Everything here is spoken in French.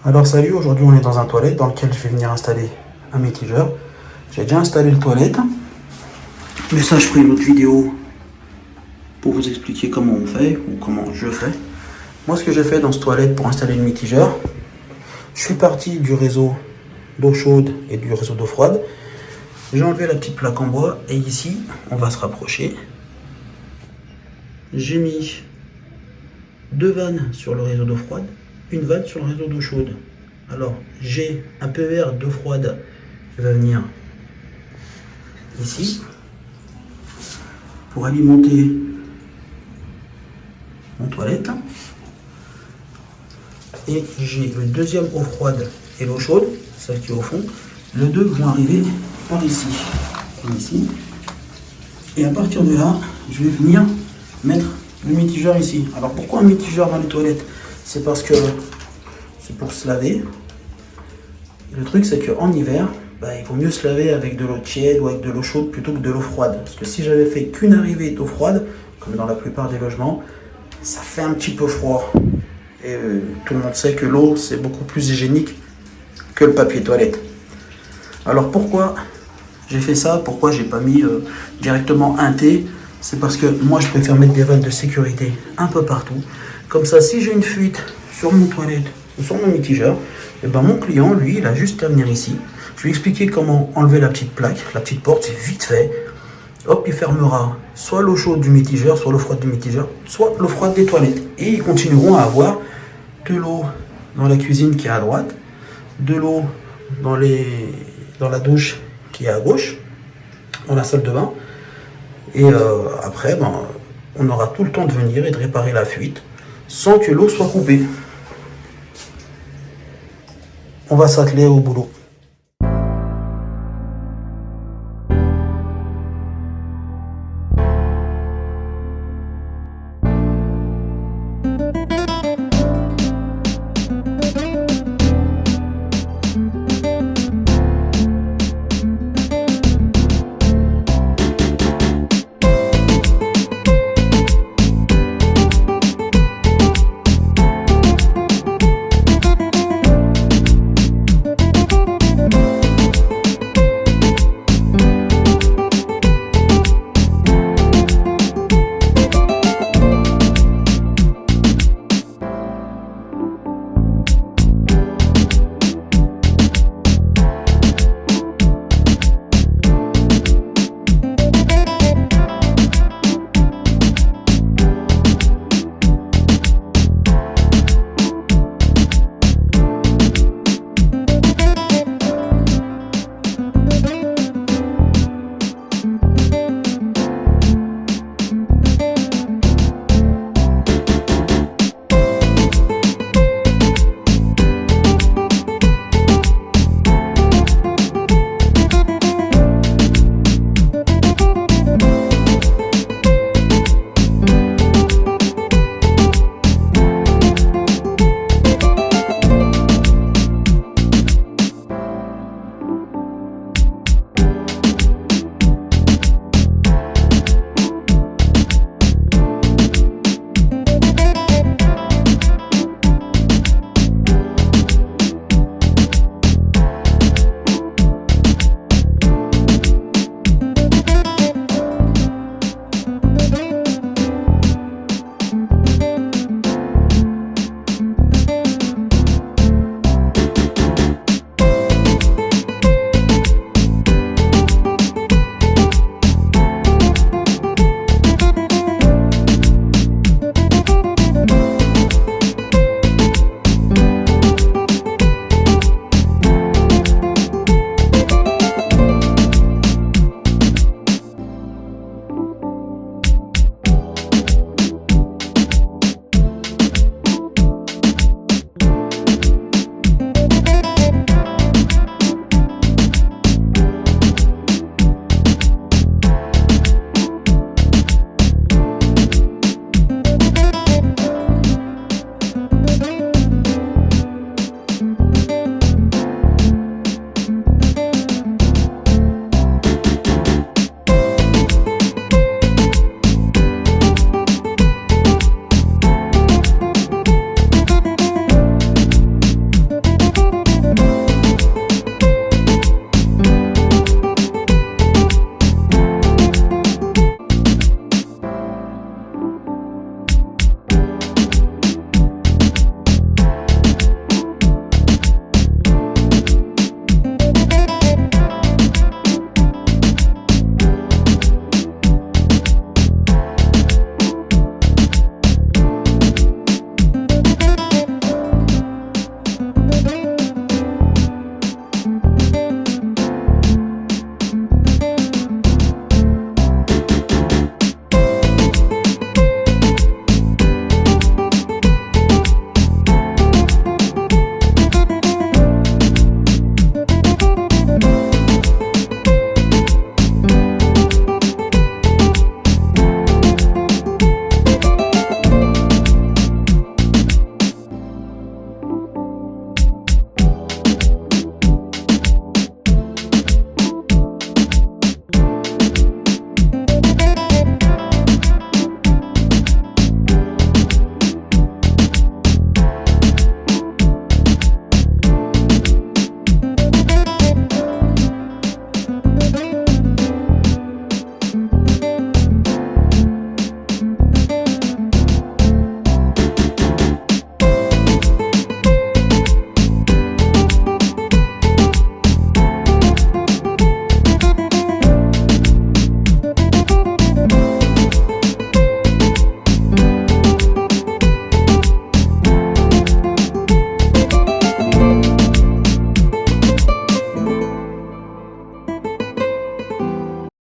Alors salut, aujourd'hui on est dans un toilette dans lequel je vais venir installer un mitigeur. J'ai déjà installé le toilette, mais ça je ferai une autre vidéo pour vous expliquer comment on fait ou comment je fais. Moi ce que j'ai fait dans ce toilette pour installer le mitigeur, je suis parti du réseau d'eau chaude et du réseau d'eau froide. J'ai enlevé la petite plaque en bois et ici on va se rapprocher. J'ai mis deux vannes sur le réseau d'eau froide, une vanne sur le réseau d'eau chaude. Alors j'ai un PVR d'eau froide qui va venir ici pour alimenter mon toilette. Et j'ai le deuxième eau froide et l'eau chaude, celle qui est au fond. Les deux vont arriver par ici, comme ici. Et à partir de là, je vais venir mettre le mitigeur ici. Alors pourquoi un mitigeur dans les toilettes? C'est parce que c'est pour se laver. Le truc c'est qu'en hiver, il vaut mieux se laver avec de l'eau tiède ou avec de l'eau chaude plutôt que de l'eau froide. Parce que si j'avais fait qu'une arrivée d'eau froide, comme dans la plupart des logements, ça fait un petit peu froid. Et tout le monde sait que l'eau c'est beaucoup plus hygiénique que le papier toilette. Alors pourquoi j'ai fait ça? Pourquoi j'ai pas mis directement un T? C'est parce que moi je préfère mettre des vannes de sécurité un peu partout. Comme ça, si j'ai une fuite sur mon toilette ou sur mon mitigeur, et mon client, lui, il a juste à venir ici. Je lui expliquer comment enlever la petite plaque, la petite porte, c'est vite fait. Hop, il fermera soit l'eau chaude du mitigeur, soit l'eau froide du mitigeur, soit l'eau froide des toilettes. Et ils continueront à avoir de l'eau dans la cuisine qui est à droite, de l'eau dans la douche qui est à gauche, dans la salle de bain. Et après, on aura tout le temps de venir et de réparer la fuite sans que l'eau soit coupée. On va s'atteler au boulot.